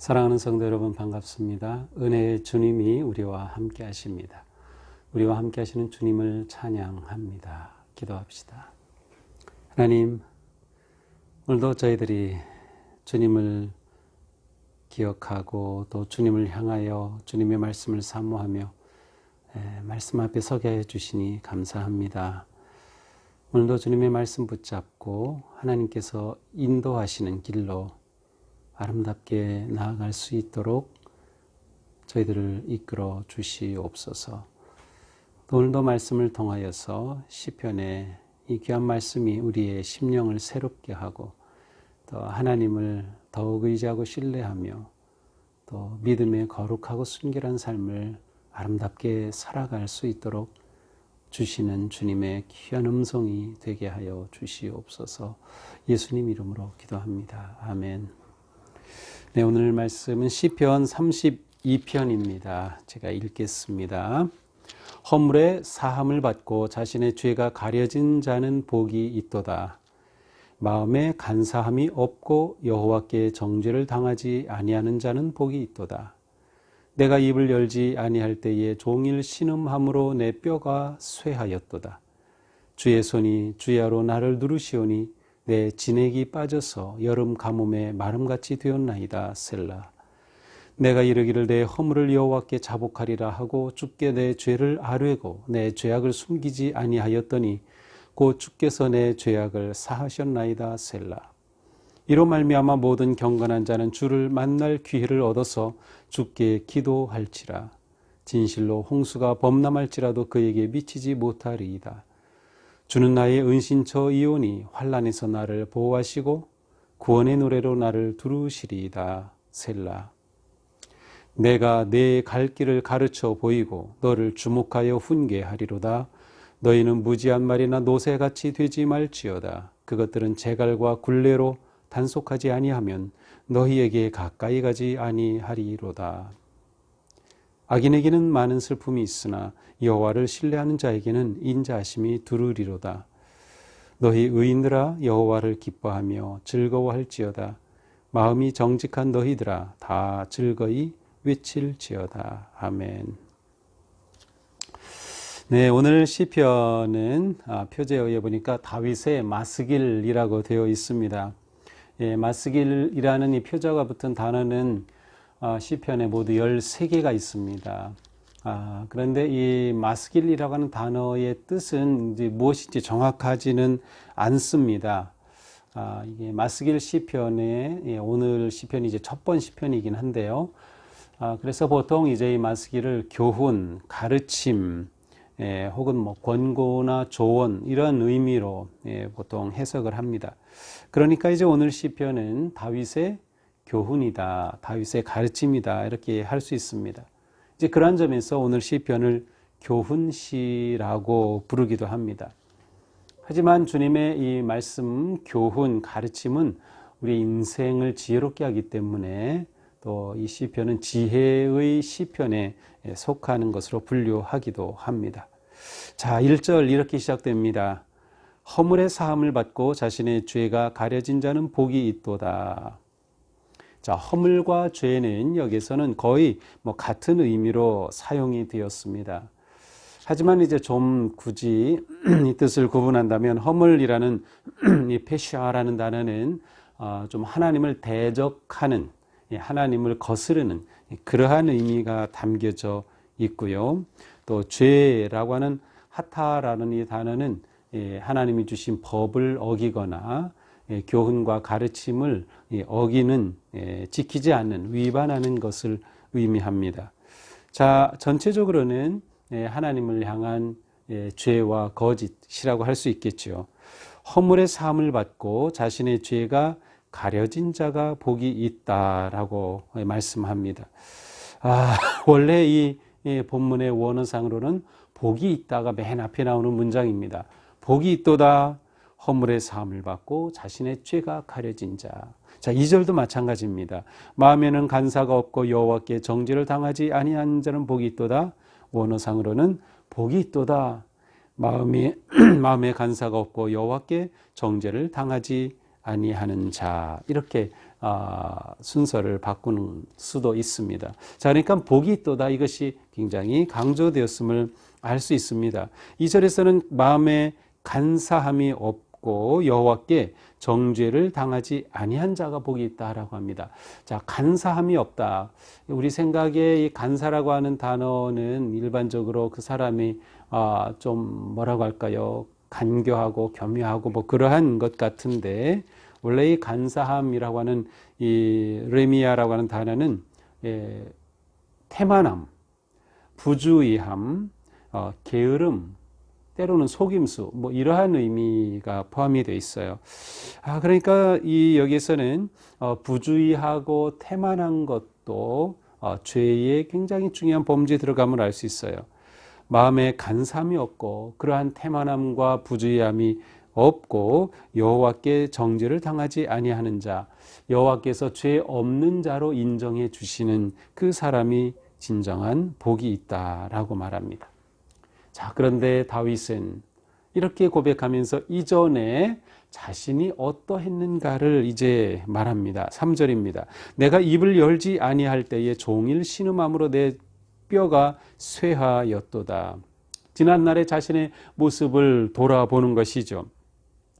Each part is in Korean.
사랑하는 성도 여러분 반갑습니다. 은혜의 주님이 우리와 함께 하십니다. 우리와 함께 하시는 주님을 찬양합니다. 기도합시다. 하나님, 오늘도 저희들이 주님을 기억하고 또 주님을 향하여 주님의 말씀을 사모하며 말씀 앞에 서게 해주시니 감사합니다. 오늘도 주님의 말씀 붙잡고 하나님께서 인도하시는 길로 아름답게 나아갈 수 있도록 저희들을 이끌어 주시옵소서. 오늘도 말씀을 통하여서 시편의 이 귀한 말씀이 우리의 심령을 새롭게 하고 또 하나님을 더욱 의지하고 신뢰하며 또 믿음의 거룩하고 순결한 삶을 아름답게 살아갈 수 있도록 주시는 주님의 귀한 음성이 되게 하여 주시옵소서. 예수님 이름으로 기도합니다. 아멘. 네, 오늘 말씀은 시편 32편입니다. 제가 읽겠습니다. 허물에 사함을 받고 자신의 죄가 가려진 자는 복이 있도다. 마음에 간사함이 없고 여호와께 정죄를 당하지 아니하는 자는 복이 있도다. 내가 입을 열지 아니할 때에 종일 신음함으로 내 뼈가 쇠하였도다. 주의 손이 주야로 나를 누르시오니 내 진액이 빠져서 여름 가뭄에 마름같이 되었나이다. 셀라. 내가 이르기를 내 허물을 여호와께 자복하리라 하고 주께 내 죄를 아뢰고 내 죄악을 숨기지 아니하였더니 곧 주께서 내 죄악을 사하셨나이다. 셀라. 이로 말미암아 모든 경건한 자는 주를 만날 기회를 얻어서 주께 기도할지라. 진실로 홍수가 범람할지라도 그에게 미치지 못하리이다. 주는 나의 은신처이오니 환난에서 나를 보호하시고 구원의 노래로 나를 두루시리이다. 셀라. 내가 내 갈 길을 가르쳐 보이고 너를 주목하여 훈계하리로다. 너희는 무지한 말이나 노새같이 되지 말지어다. 그것들은 재갈과 굴레로 단속하지 아니하면 너희에게 가까이 가지 아니하리로다. 악인에게는 많은 슬픔이 있으나 여호와를 신뢰하는 자에게는 인자하심이 두루리로다. 너희 의인들아 여호와를 기뻐하며 즐거워할지어다. 마음이 정직한 너희들아 다 즐거이 외칠지어다. 아멘. 네, 오늘 시편은 표제어에 보니까 다윗의 마스길이라고 되어 있습니다. 예, 마스길이라는 이 표제어가 붙은 단어는 시편에 모두 13개가 있습니다. 그런데 이 마스길이라고 하는 단어의 뜻은 이제 무엇인지 정확하지는 않습니다. 이게 마스길 시편의 오늘 시편이 이제 첫 번 시편이긴 한데요. 그래서 보통 이제 이 마스길을 교훈, 가르침, 혹은 뭐 권고나 조언 이런 의미로 보통 해석을 합니다. 그러니까 이제 오늘 시편은 다윗의 교훈이다, 다윗의 가르침이다 이렇게 할 수 있습니다. 이제 그런 점에서 오늘 시편을 교훈시라고 부르기도 합니다. 하지만 주님의 이 말씀, 교훈, 가르침은 우리 인생을 지혜롭게 하기 때문에 또 이 시편은 지혜의 시편에 속하는 것으로 분류하기도 합니다. 자, 1절 이렇게 시작됩니다. 허물의 사함을 받고 자신의 죄가 가려진 자는 복이 있도다. 자, 허물과 죄는 여기서는 거의 같은 의미로 사용이 되었습니다. 하지만 이제 좀 굳이 이 뜻을 구분한다면 허물이라는 이 페샤라는 단어는 좀 하나님을 대적하는, 하나님을 거스르는 그러한 의미가 담겨져 있고요. 또 죄라고 하는 하타라는 이 단어는 하나님이 주신 법을 어기거나 교훈과 가르침을 어기는, 지키지 않는, 위반하는 것을 의미합니다. 자, 전체적으로는 하나님을 향한 죄와 거짓이라고 할 수 있겠죠. 허물의 사함을 받고 자신의 죄가 가려진 자가 복이 있다라고 말씀합니다. 원래 이 본문의 원어상으로는 복이 있다가 맨 앞에 나오는 문장입니다. 복이 있도다. 허물의 사함을 받고 자신의 죄가 가려진 자. 자, 2절도 마찬가지입니다. 마음에는 간사가 없고 여호와께 정죄를 당하지 아니한 자는 복이 있도다. 원어상으로는 복이 있도다. 마음에 간사가 없고 여호와께 정죄를 당하지 아니하는 자. 이렇게 순서를 바꾸는 수도 있습니다. 자, 그러니까 복이 있도다, 이것이 굉장히 강조되었음을 알 수 있습니다. 2절에서는 마음에 간사함이 없고 여호와께 정죄를 당하지 아니한 자가 복이 있다라고 합니다. 자, 간사함이 없다. 우리 생각에 이 간사라고 하는 단어는 일반적으로 그 사람이 좀 뭐라고 할까요? 간교하고 겸유하고 뭐 그러한 것 같은데, 원래 이 간사함이라고 하는 이 레미야라고 하는 단어는 태만함, 부주의함, 게으름, 때로는 속임수, 뭐 이러한 의미가 포함이 되어 있어요. 그러니까 여기에서는 부주의하고 태만한 것도 죄의 굉장히 중요한 범죄에 들어감을 알 수 있어요. 마음에 간사함이 없고 그러한 태만함과 부주의함이 없고 여호와께 정죄를 당하지 아니하는 자, 여호와께서 죄 없는 자로 인정해 주시는 그 사람이 진정한 복이 있다라고 말합니다. 자, 그런데 다윗은 이렇게 고백하면서 이전에 자신이 어떠했는가를 이제 말합니다. 3절입니다. 내가 입을 열지 아니할 때에 종일 신음함으로 내 뼈가 쇠하였도다. 지난날에 자신의 모습을 돌아보는 것이죠.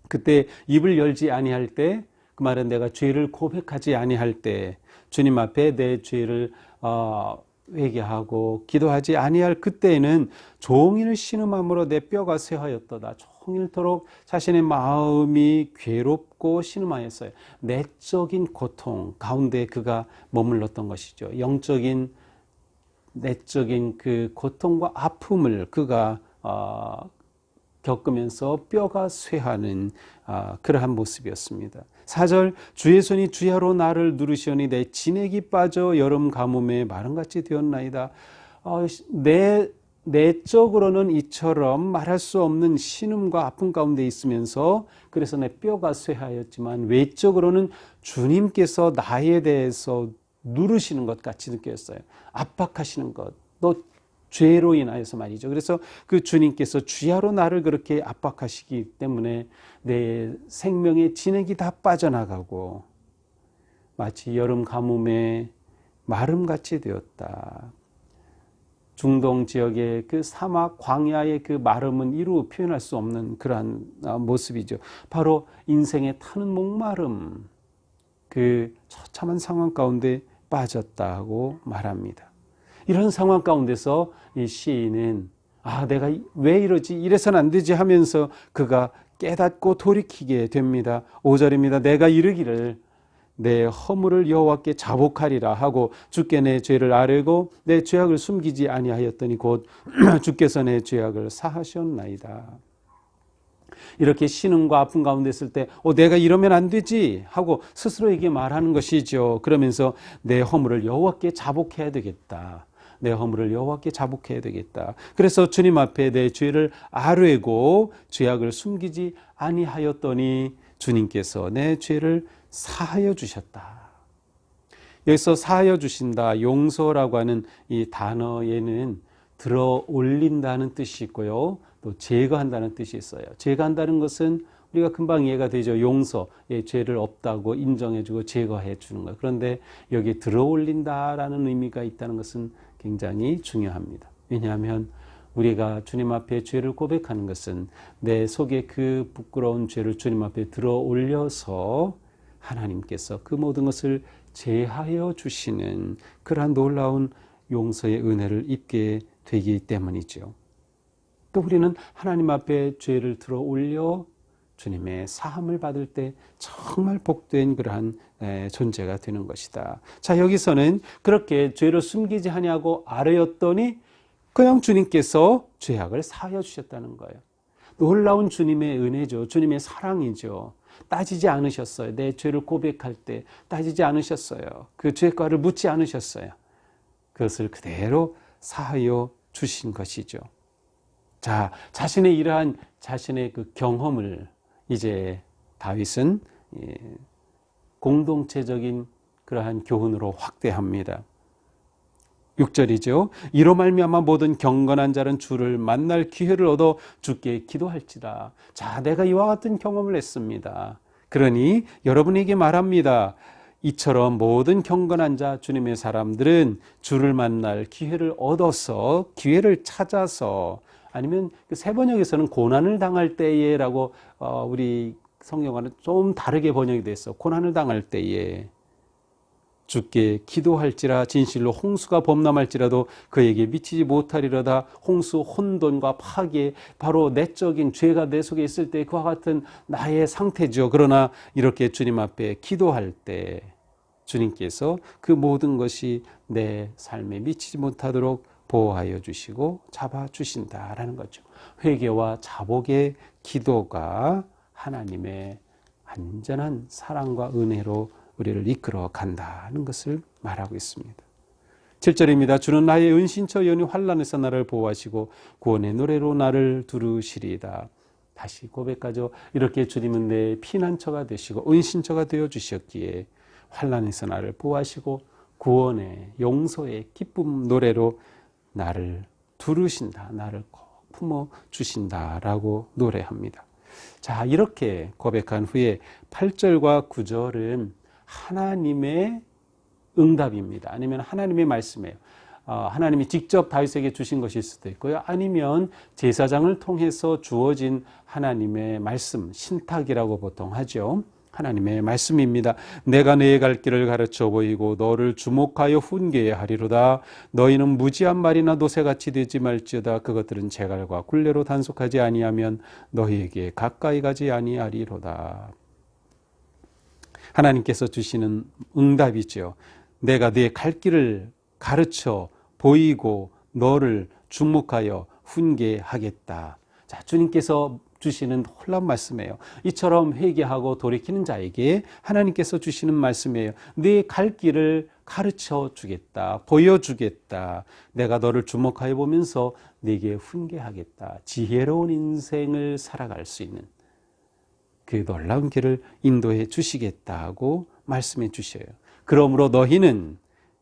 그때 입을 열지 아니할 때, 그 말은 내가 죄를 고백하지 아니할 때, 주님 앞에 내 죄를 회개하고 기도하지 아니할 그때에는 종일 신음함으로 내 뼈가 쇠하였도다. 종일토록 자신의 마음이 괴롭고 신음하였어요. 내적인 고통 가운데 그가 머물렀던 것이죠. 영적인 내적인 그 고통과 아픔을 그가 겪으면서 뼈가 쇠하는 그러한 모습이었습니다. 4절, 주의 손이 주야로 나를 누르시오니 내 진액이 빠져 여름 가뭄에 마름같이 되었나이다. 내적으로는 이처럼 말할 수 없는 신음과 아픔 가운데 있으면서 그래서 내 뼈가 쇠하였지만 외적으로는 주님께서 나에 대해서 누르시는 것 같이 느꼈어요. 압박하시는 것, 또 죄로 인하여서 말이죠. 그래서 그 주님께서 주야로 나를 그렇게 압박하시기 때문에 내 생명의 진액이 다 빠져나가고 마치 여름 가뭄에 마름같이 되었다. 중동 지역의 그 사막 광야의 그 마름은 이루 표현할 수 없는 그러한 모습이죠. 바로 인생의 타는 목마름, 그 처참한 상황 가운데 빠졌다고 말합니다. 이런 상황 가운데서 이 시인은 내가 왜 이러지? 이래서는 안 되지 하면서 그가 깨닫고 돌이키게 됩니다. 5절입니다. 내가 이르기를 내 허물을 여호와께 자복하리라 하고 주께 내 죄를 아뢰고 내 죄악을 숨기지 아니하였더니 곧 주께서 내 죄악을 사하셨나이다. 이렇게 신음과 아픔 가운데 있을 때 내가 이러면 안 되지 하고 스스로에게 말하는 것이죠. 그러면서 내 허물을 여호와께 자복해야 되겠다. 내 허물을 여호와께 자복해야 되겠다. 그래서 주님 앞에 내 죄를 아뢰고 죄악을 숨기지 아니하였더니 주님께서 내 죄를 사하여 주셨다. 여기서 사하여 주신다, 용서라고 하는 이 단어에는 들어 올린다는 뜻이 있고요, 또 제거한다는 뜻이 있어요. 제거한다는 것은 우리가 금방 이해가 되죠. 용서, 죄를 없다고 인정해주고 제거해 주는 거예요. 그런데 여기 들어 올린다라는 의미가 있다는 것은 굉장히 중요합니다. 왜냐하면 우리가 주님 앞에 죄를 고백하는 것은 내 속에 그 부끄러운 죄를 주님 앞에 들어 올려서 하나님께서 그 모든 것을 제하여 주시는 그러한 놀라운 용서의 은혜를 입게 되기 때문이죠. 또 우리는 하나님 앞에 죄를 들어 올려 주님의 사함을 받을 때 정말 복된 그러한 존재가 되는 것이다. 자, 여기서는 그렇게 죄를 숨기지 아니하고 아뢰었더니 그냥 주님께서 죄악을 사하여 주셨다는 거예요. 놀라운 주님의 은혜죠. 주님의 사랑이죠. 따지지 않으셨어요. 내 죄를 고백할 때 따지지 않으셨어요. 그 죄과를 묻지 않으셨어요. 그것을 그대로 사하여 주신 것이죠. 자, 자신의 이러한 자신의 그 경험을 이제 다윗은 공동체적인 그러한 교훈으로 확대합니다. 6절이죠. 이로 말미암아 모든 경건한 자는 주를 만날 기회를 얻어 주께 기도할지라. 자, 내가 이와 같은 경험을 했습니다. 그러니 여러분에게 말합니다. 이처럼 모든 경건한 자, 주님의 사람들은 주를 만날 기회를 얻어서, 기회를 찾아서, 아니면 세 번역에서는 고난을 당할 때에라고 우리 성경과는 좀 다르게 번역이 됐어. 고난을 당할 때에 주께 기도할지라 진실로 홍수가 범람할지라도 그에게 미치지 못하리로다. 홍수, 혼돈과 파괴, 바로 내적인 죄가 내 속에 있을 때 그와 같은 나의 상태죠. 그러나 이렇게 주님 앞에 기도할 때 주님께서 그 모든 것이 내 삶에 미치지 못하도록 보호하여 주시고 잡아주신다라는 거죠. 회개와 자복의 기도가 하나님의 완전한 사랑과 은혜로 우리를 이끌어 간다는 것을 말하고 있습니다. 7절입니다. 주는 나의 은신처 연히 환난에서 나를 보호하시고 구원의 노래로 나를 두르시리이다. 다시 고백하죠. 이렇게 주님은 내 피난처가 되시고 은신처가 되어 주셨기에 환난에서 나를 보호하시고 구원의 용서의 기쁨 노래로 나를 두르신다. 나를 꼭 품어 주신다라고 노래합니다. 자, 이렇게 고백한 후에 8절과 9절은 하나님의 응답입니다. 아니면 하나님의 말씀이에요. 하나님이 직접 다윗에게 주신 것일 수도 있고요. 아니면 제사장을 통해서 주어진 하나님의 말씀, 신탁이라고 보통 하죠. 하나님의 말씀입니다. 내가 너의 갈 길을 가르쳐 보이고 너를 주목하여 훈계하리로다. 너희는 무지한 말이나 노새같이 되지 말지어다. 그것들은 재갈과 굴레로 단속하지 아니하면 너희에게 가까이 가지 아니하리로다. 하나님께서 주시는 응답이죠. 내가 네 갈 길을 가르쳐 보이고 너를 주목하여 훈계하겠다. 자, 주님께서 주시는 놀라운 말씀이에요. 이처럼 회개하고 돌이키는 자에게 하나님께서 주시는 말씀이에요. 네 갈 길을 가르쳐 주겠다. 보여주겠다. 내가 너를 주목하여 보면서 네게 훈계하겠다. 지혜로운 인생을 살아갈 수 있는 그 놀라운 길을 인도해 주시겠다고 말씀해 주셔요. 그러므로 너희는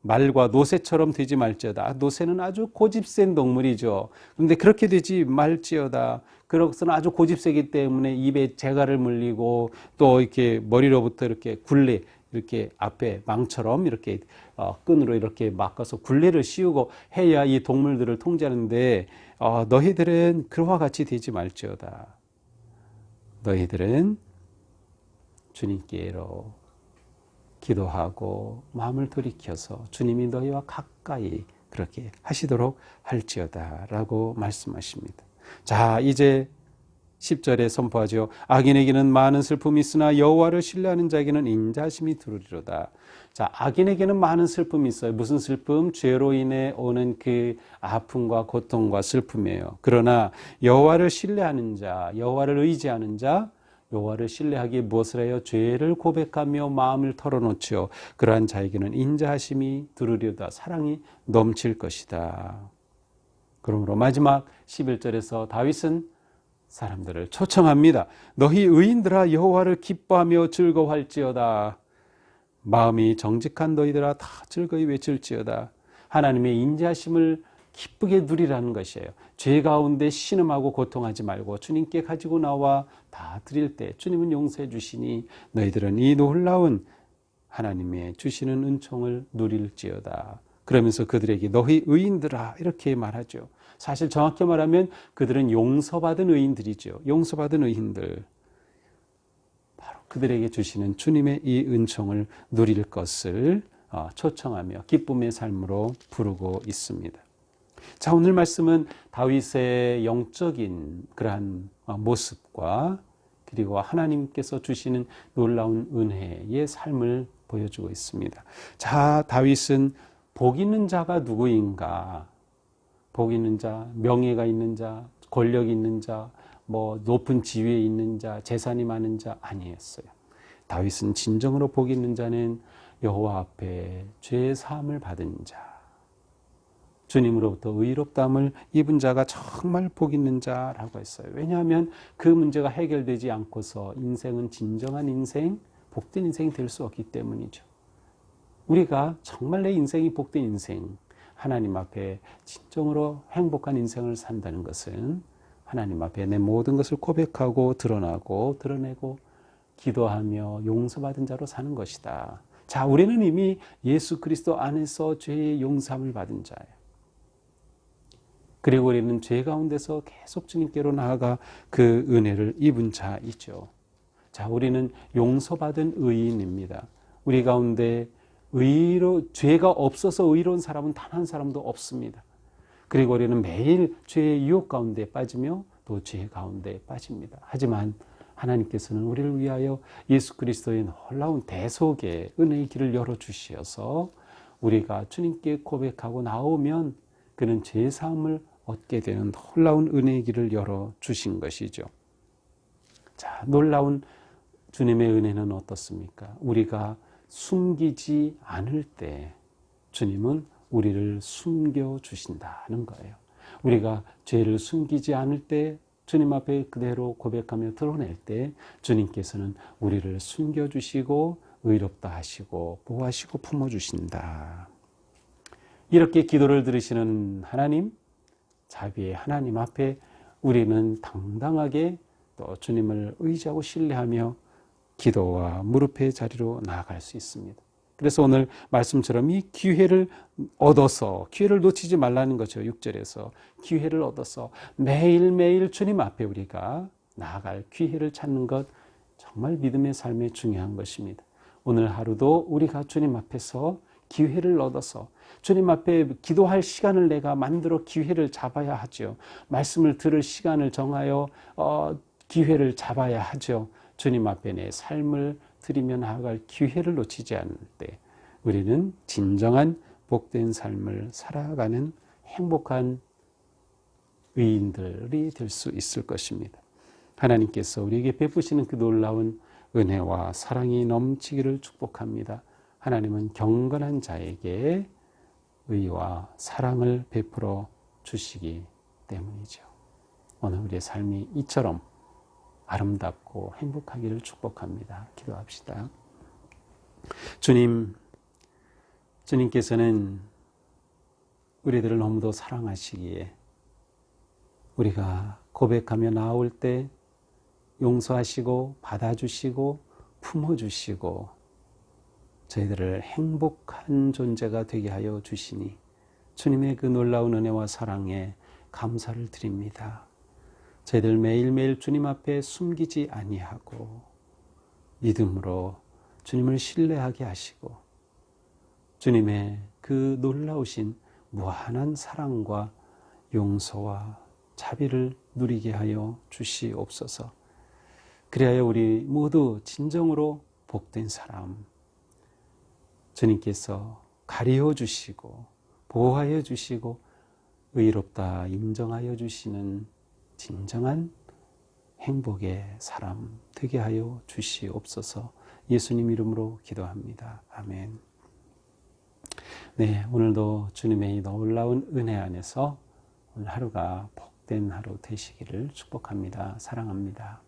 말과 노새처럼 되지 말지어다. 노새는 아주 고집센 동물이죠. 그런데 그렇게 되지 말지어다. 그것은 아주 고집세기 때문에 입에 재갈을 물리고 또 이렇게 머리로부터 이렇게 굴레, 이렇게 앞에 망처럼 이렇게 끈으로 이렇게 막아서 굴레를 씌우고 해야 이 동물들을 통제하는데 너희들은 그와 같이 되지 말지어다. 너희들은 주님께로 기도하고 마음을 돌이켜서 주님이 너희와 가까이 그렇게 하시도록 할지어다 라고 말씀하십니다. 자, 이제 10절에 선포하죠. 악인에게는 많은 슬픔이 있으나 여호와를 신뢰하는 자에게는 인자심이 두르리로다. 자, 악인에게는 많은 슬픔이 있어요. 무슨 슬픔? 죄로 인해 오는 그 아픔과 고통과 슬픔이에요. 그러나 여호와를 신뢰하는 자, 여호와를 의지하는 자, 여호와를 신뢰하기에 무엇을 해요? 죄를 고백하며 마음을 털어놓죠. 그러한 자에게는 인자하심이 두르리로다. 사랑이 넘칠 것이다. 그러므로 마지막 11절에서 다윗은 사람들을 초청합니다. 너희 의인들아 여호와를 기뻐하며 즐거워할지어다. 마음이 정직한 너희들아 다 즐거이 외칠지어다. 하나님의 인자하심을 기쁘게 누리라는 것이에요. 죄 가운데 신음하고 고통하지 말고 주님께 가지고 나와 다 드릴 때 주님은 용서해 주시니 너희들은 이 놀라운 하나님의 주시는 은총을 누릴지어다. 그러면서 그들에게 너희 의인들아 이렇게 말하죠. 사실 정확히 말하면 그들은 용서받은 의인들이죠. 용서받은 의인들. 바로 그들에게 주시는 주님의 이 은총을 누릴 것을 초청하며 기쁨의 삶으로 부르고 있습니다. 자, 오늘 말씀은 다윗의 영적인 그러한 모습과 그리고 하나님께서 주시는 놀라운 은혜의 삶을 보여주고 있습니다. 자, 다윗은 복 있는 자가 누구인가? 복 있는 자, 명예가 있는 자, 권력이 있는 자, 높은 지위에 있는 자, 재산이 많은 자 아니었어요. 다윗은 진정으로 복 있는 자는 여호와 앞에 죄의 사함을 받은 자, 주님으로부터 의롭다함을 입은 자가 정말 복 있는 자라고 했어요. 왜냐하면 그 문제가 해결되지 않고서 인생은 진정한 인생, 복된 인생이 될 수 없기 때문이죠. 우리가 정말 내 인생이 복된 인생, 하나님 앞에 진정으로 행복한 인생을 산다는 것은 하나님 앞에 내 모든 것을 고백하고 드러내고 기도하며 용서받은 자로 사는 것이다. 자, 우리는 이미 예수 그리스도 안에서 죄의 용서함을 받은 자예요. 그리고 우리는 죄 가운데서 계속 주님께로 나아가 그 은혜를 입은 자이죠. 자, 우리는 용서받은 의인입니다. 우리 가운데 죄가 없어서 의로운 사람은 단 한 사람도 없습니다. 그리고 우리는 매일 죄의 유혹 가운데 빠지며 또 죄 가운데 빠집니다. 하지만 하나님께서는 우리를 위하여 예수 그리스도의 놀라운 대속의 은혜의 길을 열어주시어서 우리가 주님께 고백하고 나오면 그는 죄사함을 얻게 되는 놀라운 은혜의 길을 열어주신 것이죠. 자, 놀라운 주님의 은혜는 어떻습니까? 우리가 숨기지 않을 때 주님은 우리를 숨겨주신다는 거예요. 우리가 죄를 숨기지 않을 때 주님 앞에 그대로 고백하며 드러낼 때 주님께서는 우리를 숨겨주시고 의롭다 하시고 보호하시고 품어주신다. 이렇게 기도를 들으시는 하나님, 자비의 하나님 앞에 우리는 당당하게 또 주님을 의지하고 신뢰하며 기도와 무릎의 자리로 나아갈 수 있습니다. 그래서 오늘 말씀처럼 이 기회를 얻어서, 기회를 놓치지 말라는 거죠. 6절에서 기회를 얻어서 매일매일 주님 앞에 우리가 나아갈 기회를 찾는 것, 정말 믿음의 삶에 중요한 것입니다. 오늘 하루도 우리가 주님 앞에서 기회를 얻어서 주님 앞에 기도할 시간을 내가 만들어 기회를 잡아야 하죠. 말씀을 들을 시간을 정하여 기회를 잡아야 하죠. 주님 앞에 내 삶을 드리며 나아갈 기회를 놓치지 않을 때 우리는 진정한 복된 삶을 살아가는 행복한 의인들이 될 수 있을 것입니다. 하나님께서 우리에게 베푸시는 그 놀라운 은혜와 사랑이 넘치기를 축복합니다. 하나님은 경건한 자에게 의와 사랑을 베풀어 주시기 때문이죠. 오늘 우리의 삶이 이처럼 아름답고 행복하기를 축복합니다. 기도합시다. 주님께서는 우리들을 너무도 사랑하시기에 우리가 고백하며 나올 때 용서하시고 받아주시고 품어주시고 저희들을 행복한 존재가 되게 하여 주시니 주님의 그 놀라운 은혜와 사랑에 감사를 드립니다. 저희들 매일매일 주님 앞에 숨기지 아니하고 믿음으로 주님을 신뢰하게 하시고 주님의 그 놀라우신 무한한 사랑과 용서와 자비를 누리게 하여 주시옵소서. 그리하여 우리 모두 진정으로 복된 사람, 주님께서 가리워 주시고 보호하여 주시고 의롭다 인정하여 주시는 진정한 행복의 사람 되게 하여 주시옵소서. 예수님 이름으로 기도합니다. 아멘. 네, 오늘도 주님의 놀라운 은혜 안에서 오늘 하루가 복된 하루 되시기를 축복합니다. 사랑합니다.